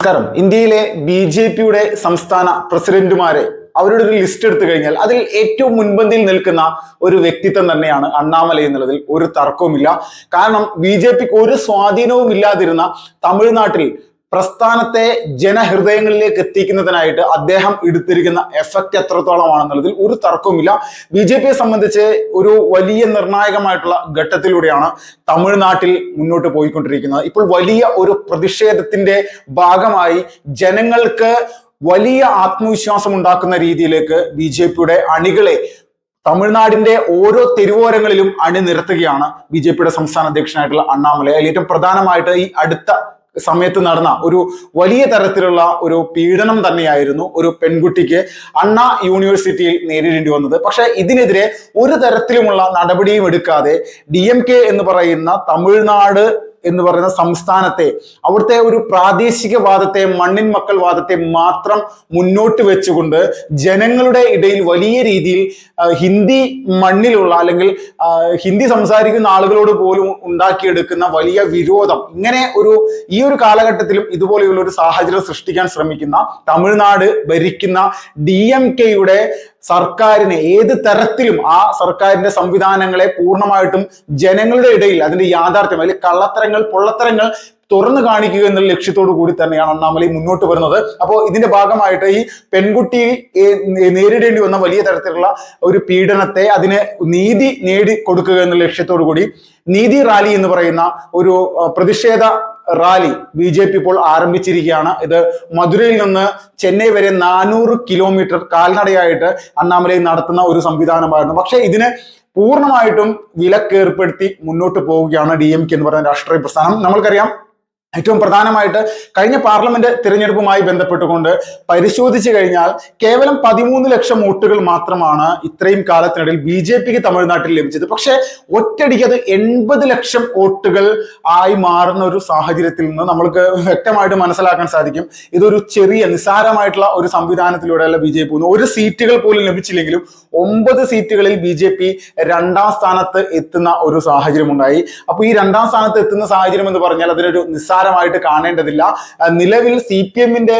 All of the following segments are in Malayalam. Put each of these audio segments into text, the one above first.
നമസ്കാരം. ഇന്ത്യയിലെ ബി.ജെ.പിയുടെ സംസ്ഥാന പ്രസിഡന്റുമാരെ അവരുടെ ഒരു ലിസ്റ്റ് എടുത്തു കഴിഞ്ഞാൽ അതിൽ ഏറ്റവും മുൻപന്തിയിൽ നിൽക്കുന്ന ഒരു വ്യക്തിത്വം തന്നെയാണ് അണ്ണാമലൈ എന്നുള്ളതിൽ ഒരു തർക്കവുമില്ല. കാരണം ബി.ജെ.പിക്ക് ഒരു സ്വാധീനവും ഇല്ലാതിരുന്ന തമിഴ്നാട്ടിൽ പ്രസ്ഥാനത്തെ ജനഹൃദയങ്ങളിലേക്ക് എത്തിക്കുന്നതിനായിട്ട് അദ്ദേഹം എടുത്തിരിക്കുന്ന എഫക്റ്റ് എത്രത്തോളമാണെന്നുള്ളതിൽ ഒരു തർക്കവുമില്ല. ബി.ജെ.പിയെ സംബന്ധിച്ച് ഒരു വലിയ നിർണായകമായിട്ടുള്ള ഘട്ടത്തിലൂടെയാണ് തമിഴ്നാട്ടിൽ മുന്നോട്ട് പോയിക്കൊണ്ടിരിക്കുന്നത്. ഇപ്പോൾ വലിയ ഒരു പ്രതിഷേധത്തിന്റെ ഭാഗമായി ജനങ്ങൾക്ക് വലിയ ആത്മവിശ്വാസം ഉണ്ടാക്കുന്ന രീതിയിലേക്ക് ബി.ജെ.പിയുടെ അണികളെ തമിഴ്നാടിന്റെ ഓരോ തെരുവോരങ്ങളിലും അണിനിരത്തുകയാണ് ബി.ജെ.പിയുടെ സംസ്ഥാന അധ്യക്ഷനായിട്ടുള്ള അണ്ണാമലൈ. അതിൽ ഏറ്റവും പ്രധാനമായിട്ട് ഈ അടുത്ത സമയത്ത് നടന്ന ഒരു വലിയ തരത്തിലുള്ള ഒരു പീഡനം തന്നെയായിരുന്നു ഒരു പെൺകുട്ടിക്ക് അണ്ണാ യൂണിവേഴ്സിറ്റിയിൽ നേരിടേണ്ടി വന്നത്. പക്ഷെ ഇതിനെതിരെ ഒരു തരത്തിലുമുള്ള നടപടിയും എടുക്കാതെ DMK എന്ന് പറയുന്ന തമിഴ്നാട് എന്ന് പറയുന്ന സംസ്ഥാനത്തെ അവിടുത്തെ ഒരു പ്രാദേശികവാദത്തെ മണ്ണിൻ മക്കൾ വാദത്തെ മാത്രം മുന്നോട്ട് വെച്ചുകൊണ്ട് ജനങ്ങളുടെ ഇടയിൽ വലിയ രീതിയിൽ ഹിന്ദി മണ്ണിലുള്ള അല്ലെങ്കിൽ ഹിന്ദി സംസാരിക്കുന്ന ആളുകളോട് പോലും ഉണ്ടാക്കിയെടുക്കുന്ന വലിയ വിരോധം, ഇങ്ങനെ ഈ ഒരു കാലഘട്ടത്തിലും ഇതുപോലെയുള്ള ഒരു സാഹചര്യം സൃഷ്ടിക്കാൻ ശ്രമിക്കുന്ന തമിഴ്നാട് ഭരിക്കുന്ന DMKയുടെ സർക്കാരിനെ ഏത് തരത്തിലും ആ സർക്കാരിന്റെ സംവിധാനങ്ങളെ പൂർണ്ണമായിട്ടും ജനങ്ങളുടെ ഇടയിൽ അതിന്റെ യാഥാർത്ഥ്യം അതിൽ കള്ളത്തരങ്ങൾ പൊള്ളത്തരങ്ങൾ തുറന്നു കാണിക്കുക എന്നുള്ള ലക്ഷ്യത്തോടു കൂടി തന്നെയാണ് അണ്ണാമലൈ മുന്നോട്ട് വരുന്നത്. അപ്പോൾ ഇതിന്റെ ഭാഗമായിട്ട് ഈ പെൺകുട്ടി നേരിടേണ്ടി വന്ന വലിയ തരത്തിലുള്ള ഒരു പീഡനത്തെ അതിന് നീതി നേടി കൊടുക്കുക എന്നുള്ള ലക്ഷ്യത്തോടു കൂടി നീതി റാലി എന്ന് പറയുന്ന ഒരു പ്രതിഷേധ റാലി ബി.ജെ.പി ഇപ്പോൾ ആരംഭിച്ചിരിക്കുകയാണ്. ഇത് മധുരയിൽ നിന്ന് ചെന്നൈ വരെ 400 കിലോമീറ്റർ കാൽനടയായിട്ട് അണ്ണാമലൈ നടത്തുന്ന ഒരു സംവിധാനമായിരുന്നു. പക്ഷെ ഇതിന് പൂർണ്ണമായിട്ടും വിലക്കേർപ്പെടുത്തി മുന്നോട്ട് പോവുകയാണ് DMK എന്ന് പറയുന്ന രാഷ്ട്രീയ പ്രസ്ഥാനം. നമ്മൾക്കറിയാം, ഏറ്റവും പ്രധാനമായിട്ട് കഴിഞ്ഞ പാർലമെന്റ് തിരഞ്ഞെടുപ്പുമായി ബന്ധപ്പെട്ടുകൊണ്ട് പരിശോധിച്ചു കഴിഞ്ഞാൽ കേവലം 13 ലക്ഷം വോട്ടുകൾ മാത്രമാണ് ഇത്രയും കാലത്തിനിടയിൽ ബി.ജെ.പിക്ക് തമിഴ്നാട്ടിൽ ലഭിച്ചത്. പക്ഷെ ഒറ്റയടിക്ക് അത് 80 ലക്ഷം വോട്ടുകൾ ആയി മാറുന്ന ഒരു സാഹചര്യത്തിൽ നിന്ന് നമ്മൾക്ക് വ്യക്തമായിട്ട് മനസ്സിലാക്കാൻ സാധിക്കും. ഇതൊരു ചെറിയ നിസ്സാരമായിട്ടുള്ള ഒരു സംവിധാനത്തിലൂടെയല്ല ബി.ജെ.പി പോകുന്നത്. ഒരു സീറ്റുകൾ പോലും ലഭിച്ചില്ലെങ്കിലും 9 സീറ്റുകളിൽ ബി.ജെ.പി 2ാം സ്ഥാനത്ത് എത്തുന്ന ഒരു സാഹചര്യം ഉണ്ടായി. അപ്പൊ ഈ 2ാം സ്ഥാനത്ത് എത്തുന്ന സാഹചര്യം എന്ന് പറഞ്ഞാൽ അതിനൊരു നിസ്സാരമായിട്ട് കാണേണ്ടതില്ല. നിലവിൽ CPM-ന്റെ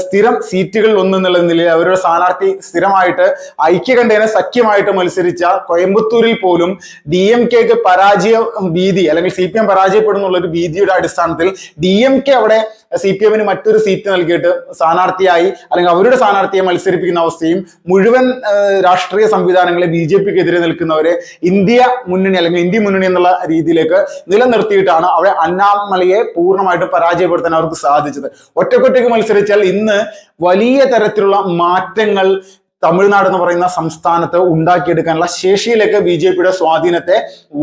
സ്ഥിരം സീറ്റുകളിൽ ഒന്നെന്നുള്ള നിലയിൽ അവരുടെ സ്ഥാനാർത്ഥി സ്ഥിരമായിട്ട് ഐക്യകണ്ഠേന സഖ്യമായിട്ട് മത്സരിച്ച കോയമ്പത്തൂരിൽ പോലും DMKക്ക് പരാജയ ഭീതി അല്ലെങ്കിൽ CPM പരാജയപ്പെടുന്നുള്ള ഒരു ഭീതിയുടെ അടിസ്ഥാനത്തിൽ DMK അവിടെ CPM-ന് മറ്റൊരു സീറ്റ് നൽകിയിട്ട് സ്ഥാനാർത്ഥിയായി അല്ലെങ്കിൽ അവരുടെ സ്ഥാനാർത്ഥിയെ മത്സരിപ്പിക്കുന്ന അവസ്ഥയും മുഴുവൻ രാഷ്ട്രീയ സംവിധാനങ്ങളെ ബി.ജെ.പിക്കെതിരെ നിൽക്കുന്നവരെ ഇന്ത്യ മുന്നണി അല്ലെങ്കിൽ ഇന്ത്യ മുന്നണി എന്നുള്ള രീതിയിലേക്ക് നിലനിർത്തിയിട്ടാണ് അവിടെ അണ്ണാമലയെ പൂർണ്ണമായിട്ടും പരാജയപ്പെടുത്താൻ അവർക്ക് സാധിച്ചത്. ഒറ്റക്കൊറ്റയ്ക്ക് മത്സരിച്ചാൽ ഇന്ന് വലിയ തരത്തിലുള്ള മാറ്റങ്ങൾ തമിഴ്നാട് എന്ന് പറയുന്ന സംസ്ഥാനത്ത് ഉണ്ടാക്കിയെടുക്കാനുള്ള ശേഷിയിലേക്ക് ബി.ജെ.പിയുടെ സ്വാധീനത്തെ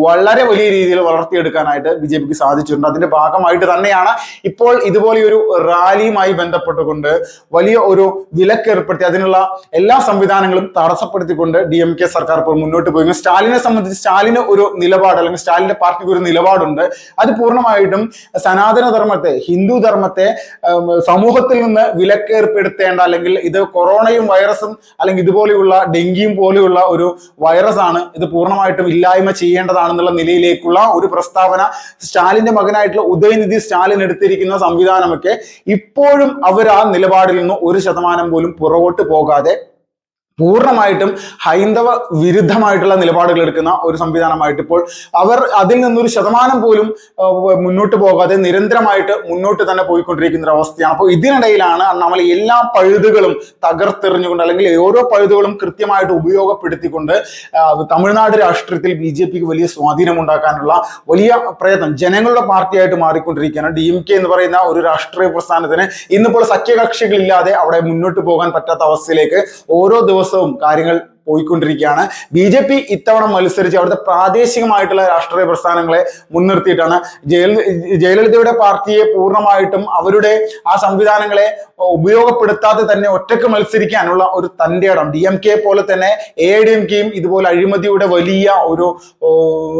വളരെ വലിയ രീതിയിൽ വളർത്തിയെടുക്കാനായിട്ട് ബി.ജെ.പിക്ക് സാധിച്ചിട്ടുണ്ട്. അതിന്റെ ഭാഗമായിട്ട് തന്നെയാണ് ഇപ്പോൾ ഇതുപോലെ ഒരു റാലിയുമായി ബന്ധപ്പെട്ടുകൊണ്ട് വലിയ ഒരു വിലക്കേർപ്പെടുത്തി അതിനുള്ള എല്ലാ സംവിധാനങ്ങളും തടസ്സപ്പെടുത്തിക്കൊണ്ട് DMK സർക്കാർ ഇപ്പോൾ മുന്നോട്ട് പോയി. സ്റ്റാലിനെ സംബന്ധിച്ച് സ്റ്റാലിന് ഒരു നിലപാട് അല്ലെങ്കിൽ സ്റ്റാലിന്റെ പാർട്ടിക്ക് ഒരു നിലപാടുണ്ട്. അത് പൂർണ്ണമായിട്ടും സനാതന ധർമ്മത്തെ ഹിന്ദു ധർമ്മത്തെ സമൂഹത്തിൽ നിന്ന് വിലക്കേർപ്പെടുത്തേണ്ട അല്ലെങ്കിൽ ഇത് കൊറോണയും വൈറസും അല്ലെങ്കിൽ ഇതുപോലെയുള്ള ഡെങ്കിയും പോലെയുള്ള ഒരു വൈറസ് ആണ്, ഇത് പൂർണ്ണമായിട്ടും ഇല്ലായ്മ ചെയ്യേണ്ടതാണെന്നുള്ള നിലയിലേക്കുള്ള ഒരു പ്രസ്താവന സ്റ്റാലിന്റെ മകനായിട്ടുള്ള ഉദയനിധി സ്റ്റാലിൻ എടുത്തിരിക്കുന്ന സംവിധാനമൊക്കെ ഇപ്പോഴും അവർ ആ നിലപാടിൽ നിന്ന് 1% പോലും പുറകോട്ട് പോകാതെ പൂർണ്ണമായിട്ടും ഹൈന്ദവ വിരുദ്ധമായിട്ടുള്ള നിലപാടുകൾ എടുക്കുന്ന ഒരു സംവിധാനമായിട്ട് ഇപ്പോൾ അവർ അതിൽ നിന്നൊരു ശതമാനം പോലും മുന്നോട്ട് പോകാതെ നിരന്തരമായിട്ട് മുന്നോട്ട് തന്നെ പോയിക്കൊണ്ടിരിക്കുന്ന ഒരു അവസ്ഥയാണ്. അപ്പോൾ ഇതിനിടയിലാണ് നമ്മൾ എല്ലാ പഴുതുകളും തകർത്തെറിഞ്ഞുകൊണ്ട് അല്ലെങ്കിൽ ഓരോ പഴുതുകളും കൃത്യമായിട്ട് ഉപയോഗപ്പെടുത്തിക്കൊണ്ട് തമിഴ്നാട് രാഷ്ട്രീയത്തിൽ ബി.ജെ.പിക്ക് വലിയ സ്വാധീനം ഉണ്ടാക്കാനുള്ള വലിയ പ്രയത്നം ജനങ്ങളുടെ പാർട്ടിയായിട്ട് മാറിക്കൊണ്ടിരിക്കുകയാണ്. DMK എന്ന് പറയുന്ന ഒരു രാഷ്ട്രീയ പ്രസ്ഥാനത്തിന് ഇന്നിപ്പോൾ സഖ്യകക്ഷികളില്ലാതെ അവിടെ മുന്നോട്ട് പോകാൻ പറ്റാത്ത അവസ്ഥയിലേക്ക് ഓരോ ദിവസവും കാര്യങ്ങൾ പോയിക്കൊണ്ടിരിക്കുകയാണ്. ബി.ജെ.പി ഇത്തവണ മത്സരിച്ച് അവിടുത്തെ പ്രാദേശികമായിട്ടുള്ള രാഷ്ട്രീയ പ്രസ്ഥാനങ്ങളെ മുൻനിർത്തിയിട്ടാണ് ജയലളിതയുടെ പാർട്ടിയെ പൂർണ്ണമായിട്ടും അവരുടെ ആ സംവിധാനങ്ങളെ ഉപയോഗപ്പെടുത്താതെ തന്നെ ഒറ്റക്ക് മത്സരിക്കാനുള്ള ഒരു തന്റേടം DMK പോലെ തന്നെ AIADMKയും ഇതുപോലെ അഴിമതിയുടെ വലിയ ഒരു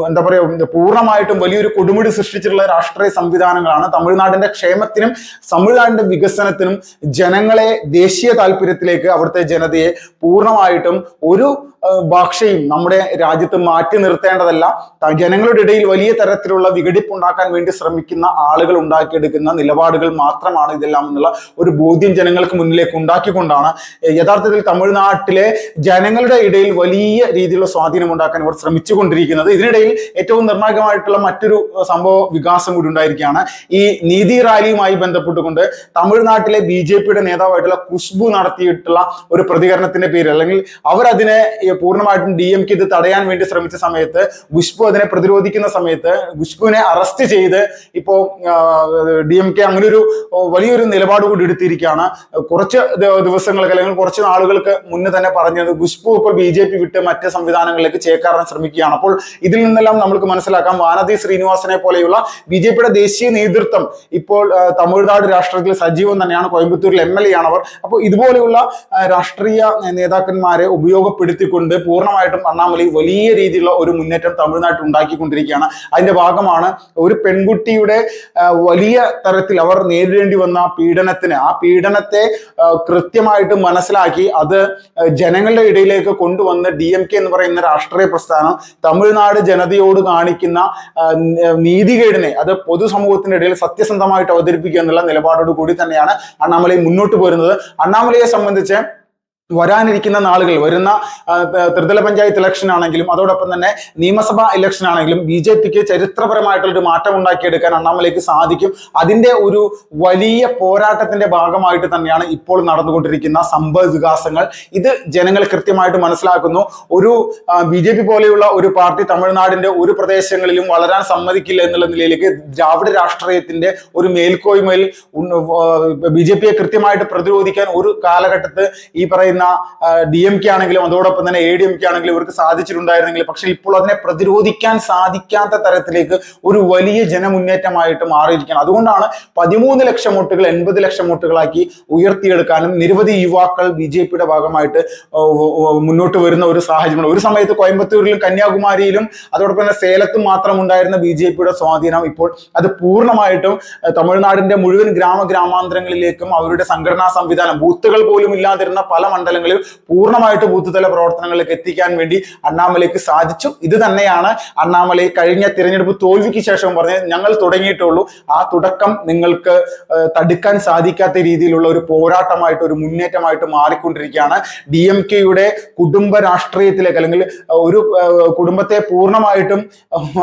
എന്താ പറയുക പൂർണ്ണമായിട്ടും വലിയൊരു കൊടുമുടി സൃഷ്ടിച്ചിട്ടുള്ള രാഷ്ട്രീയ സംവിധാനങ്ങളാണ് തമിഴ്നാടിന്റെ ക്ഷേമത്തിനും തമിഴ്നാടിന്റെ വികസനത്തിനും ജനങ്ങളെ ദേശീയ താല്പര്യത്തിലേക്ക് അവിടുത്തെ ജനതയെ പൂർണ്ണമായിട്ടും ഒരു ഭാഷയും നമ്മുടെ രാജ്യത്ത് മാറ്റി നിർത്തേണ്ടതല്ല. ജനങ്ങളുടെ ഇടയിൽ വലിയ തരത്തിലുള്ള വിഘടിപ്പുണ്ടാക്കാൻ വേണ്ടി ശ്രമിക്കുന്ന ആളുകൾ ഉണ്ടാക്കിയെടുക്കുന്ന നിലപാടുകൾ മാത്രമാണ് ഇതെല്ലാം എന്നുള്ള ഒരു ബോധ്യം ജനങ്ങൾക്ക് മുന്നിലേക്ക് ഉണ്ടാക്കിക്കൊണ്ടാണ് യഥാർത്ഥത്തിൽ തമിഴ്നാട്ടിലെ ജനങ്ങളുടെ ഇടയിൽ വലിയ രീതിയിലുള്ള സ്വാധീനം ഉണ്ടാക്കാൻ ഇവർ ശ്രമിച്ചുകൊണ്ടിരിക്കുന്നത്. ഇതിനിടയിൽ ഏറ്റവും നിർണായകമായിട്ടുള്ള മറ്റൊരു സംഭവ വികാസം കൂടി ഉണ്ടായിരിക്കുകയാണ്. ഈ നീതി റാലിയുമായി ബന്ധപ്പെട്ടുകൊണ്ട് തമിഴ്നാട്ടിലെ BJP നേതാവായിട്ടുള്ള ഖുശ്ബു നടത്തിയിട്ടുള്ള ഒരു പ്രതികരണത്തിന്റെ പേര്, അല്ലെങ്കിൽ അവരതിനെ പൂർണ്ണമായിട്ടും DMK ഇത് തടയാൻ വേണ്ടി ശ്രമിച്ച സമയത്ത് ഖുശ്ബു അതിനെ പ്രതിരോധിക്കുന്ന സമയത്ത് ഖുശ്ബുവിനെ അറസ്റ്റ് ചെയ്ത് ഇപ്പോ DMK അങ്ങനെ ഒരു വലിയൊരു നിലപാട് കൂടി എടുത്തിരിക്കുകയാണ്. കുറച്ച് ദിവസങ്ങൾക്ക് അല്ലെങ്കിൽ കുറച്ച് നാളുകൾക്ക് മുന്നേ തന്നെ പറഞ്ഞത് ഖുശ്ബു ഇപ്പോൾ BJP വിട്ട് മറ്റ് സംവിധാനങ്ങളിലേക്ക് ചേക്കാറാൻ ശ്രമിക്കുകയാണ്. അപ്പോൾ ഇതിൽ നിന്നെല്ലാം നമുക്ക് മനസ്സിലാക്കാം വാനതി ശ്രീനിവാസനെ പോലെയുള്ള BJP ദേശീയ നേതൃത്വം ഇപ്പോൾ തമിഴ്നാട് രാഷ്ട്രീയത്തിൽ സജീവം തന്നെയാണ്. കോയമ്പത്തൂരിൽ MLA ആണ് അവർ. അപ്പോൾ ഇതുപോലെയുള്ള രാഷ്ട്രീയ നേതാക്കന്മാരെ ഉപയോഗപ്പെടുത്തിക്കൊണ്ട് പൂർണ്ണമായിട്ടും അണ്ണാമലൈ വലിയ രീതിയിലുള്ള ഒരു മുന്നേറ്റം തമിഴ്നാട്ടിൽ ഉണ്ടാക്കിക്കൊണ്ടിരിക്കുകയാണ്. അതിന്റെ ഭാഗമാണ് ഒരു പെൺകുട്ടിയുടെ വലിയ തരത്തിൽ അവർ നേരിടേണ്ടി വന്ന ആ പീഡനത്തെ കൃത്യമായിട്ട് മനസ്സിലാക്കി അത് ജനങ്ങളുടെ ഇടയിലേക്ക് കൊണ്ടുവന്ന് DMK എന്ന് പറയുന്ന രാഷ്ട്രീയ പ്രസ്ഥാനം തമിഴ്നാട് ജനതയോട് കാണിക്കുന്ന നീതികേടിനെ അത് പൊതുസമൂഹത്തിന്റെ ഇടയിൽ സത്യസന്ധമായിട്ട് അവതരിപ്പിക്കുക എന്നുള്ള നിലപാടോട് കൂടി തന്നെയാണ് അണ്ണാമലൈ മുന്നോട്ട് പോരുന്നത്. അണ്ണാമലയെ സംബന്ധിച്ച് വരാനിരിക്കുന്ന നാളുകൾ, വരുന്ന ത്രിതല പഞ്ചായത്ത് ഇലക്ഷൻ ആണെങ്കിലും അതോടൊപ്പം തന്നെ നിയമസഭാ ഇലക്ഷൻ ആണെങ്കിലും BJPക്ക് ചരിത്രപരമായിട്ടുള്ളൊരു മാറ്റം ഉണ്ടാക്കിയെടുക്കാൻ അണ്ണാമലയ്ക്ക് സാധിക്കും. അതിന്റെ ഒരു വലിയ പോരാട്ടത്തിന്റെ ഭാഗമായിട്ട് തന്നെയാണ് ഇപ്പോൾ നടന്നുകൊണ്ടിരിക്കുന്ന സംഭവ വികാസങ്ങൾ. ഇത് ജനങ്ങൾ കൃത്യമായിട്ട് മനസ്സിലാക്കുന്നു. ഒരു BJP പോലെയുള്ള ഒരു പാർട്ടി തമിഴ്നാടിന്റെ ഒരു പ്രദേശങ്ങളിലും വളരാൻ സമ്മതിക്കില്ല എന്നുള്ള നിലയിലേക്ക് ദ്രാവിഡ രാഷ്ട്രീയത്തിന്റെ ഒരു മേൽക്കോയ്മയിൽ BJPയെ കൃത്യമായിട്ട് പ്രതിരോധിക്കാൻ ഒരു കാലഘട്ടത്ത് ഈ പറയുന്ന DMK ആണെങ്കിലും അതോടൊപ്പം തന്നെ ADMK ആണെങ്കിലും ഇവർക്ക് സാധിച്ചിട്ടുണ്ടായിരുന്നെങ്കിൽ, പക്ഷെ ഇപ്പോൾ അതിനെ പ്രതിരോധിക്കാൻ സാധിക്കാത്ത തരത്തിലേക്ക് ഒരു വലിയ ജനമുന്നേറ്റമായിട്ട് മാറിയിരിക്കുകയാണ്. അതുകൊണ്ടാണ് 13 ലക്ഷം വോട്ടുകൾ 80 ലക്ഷം വോട്ടുകളാക്കി ഉയർത്തിയെടുക്കാനും നിരവധി യുവാക്കൾ BJPയുടെ ഭാഗമായിട്ട് മുന്നോട്ട് വരുന്ന ഒരു സാഹചര്യമാണ്. ഒരു സമയത്ത് കോയമ്പത്തൂരിലും കന്യാകുമാരിയിലും അതോടൊപ്പം തന്നെ സേലത്തും മാത്രം ഉണ്ടായിരുന്ന BJPയുടെ സ്വാധീനം ഇപ്പോൾ അത് പൂർണ്ണമായിട്ടും തമിഴ്നാടിന്റെ മുഴുവൻ ഗ്രാമാന്തരങ്ങളിലേക്കും അവരുടെ സംഘടനാ സംവിധാനം, ബൂത്തുകൾ പോലും ഇല്ലാതിരുന്ന പല മണ്ഡലങ്ങളിൽ പൂർണ്ണമായിട്ട് ബൂത്ത് തല പ്രവർത്തനങ്ങളിലേക്ക് എത്തിക്കാൻ വേണ്ടി അണ്ണാമലയ്ക്ക് സാധിച്ചു. ഇത് തന്നെയാണ് അണ്ണാമലൈ കഴിഞ്ഞ തിരഞ്ഞെടുപ്പ് തോൽവിക്ക് ശേഷം പറഞ്ഞ് ഞങ്ങൾ തുടങ്ങിയിട്ടുള്ളൂ, ആ തുടക്കം നിങ്ങൾക്ക് തടുക്കാൻ സാധിക്കാത്ത രീതിയിലുള്ള ഒരു പോരാട്ടമായിട്ട് ഒരു മുന്നേറ്റമായിട്ട് മാറിക്കൊണ്ടിരിക്കുകയാണ്. DMKയുടെ കുടുംബ രാഷ്ട്രീയത്തിലേക്ക് അല്ലെങ്കിൽ ഒരു കുടുംബത്തെ പൂർണ്ണമായിട്ടും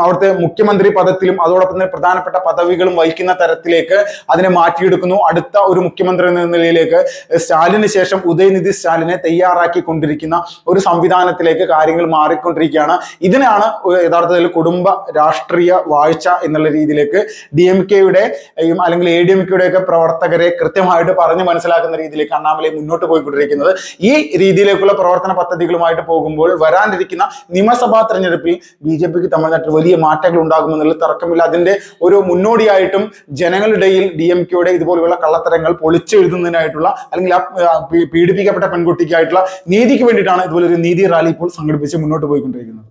അവിടുത്തെ മുഖ്യമന്ത്രി പദത്തിലും അതോടൊപ്പം തന്നെ പ്രധാനപ്പെട്ട പദവികളും വഹിക്കുന്ന തരത്തിലേക്ക് അതിനെ മാറ്റിയെടുക്കുന്നു. അടുത്ത ഒരു മുഖ്യമന്ത്രി എന്ന നിലയിലേക്ക് സ്റ്റാലിന് ശേഷം ഉദയനിധി സ്റ്റാലിനെ തയ്യാറാക്കിക്കൊണ്ടിരിക്കുന്ന ഒരു സംവിധാനത്തിലേക്ക് കാര്യങ്ങൾ മാറിക്കൊണ്ടിരിക്കുകയാണ്. ഇതിനാണ് യഥാർത്ഥത്തിൽ കുടുംബ രാഷ്ട്രീയ വാഴ്ച എന്നുള്ള രീതിയിലേക്ക് DMKയുടെയും അല്ലെങ്കിൽ ADMKയുടെ ഒക്കെ പ്രവർത്തകരെ കൃത്യമായിട്ട് പറഞ്ഞു മനസ്സിലാക്കുന്ന രീതിയിലേക്ക് അണ്ണാമലൈ മുന്നോട്ട് പോയിക്കൊണ്ടിരിക്കുന്നത്. ഈ രീതിയിലേക്കുള്ള പ്രവർത്തന പദ്ധതികളുമായിട്ട് പോകുമ്പോൾ വരാനിരിക്കുന്ന നിയമസഭാ തെരഞ്ഞെടുപ്പിൽ BJPക്ക് തമിഴ്നാട്ടിൽ വലിയ മാറ്റങ്ങൾ ഉണ്ടാകുമെന്നുള്ള തർക്കമില്ല. അതിന്റെ ഒരു മുന്നോടിയായിട്ടും ജനങ്ങളിടയിൽ DMKയുടെ ഇതുപോലെയുള്ള കള്ളത്തരങ്ങൾ പൊളിച്ചെഴുതുന്നതിനായിട്ടുള്ള അല്ലെങ്കിൽ പീഡിപ്പിക്കപ്പെട്ട പെൺകുട്ടിക്കായിട്ടുള്ള നീതിക്ക് വേണ്ടിയിട്ടാണ് ഇതുപോലെ ഒരു നീതി റാലി ഇപ്പോൾ സംഘടിപ്പിച്ച് മുന്നോട്ട് പോയിക്കൊണ്ടിരിക്കുന്നത്.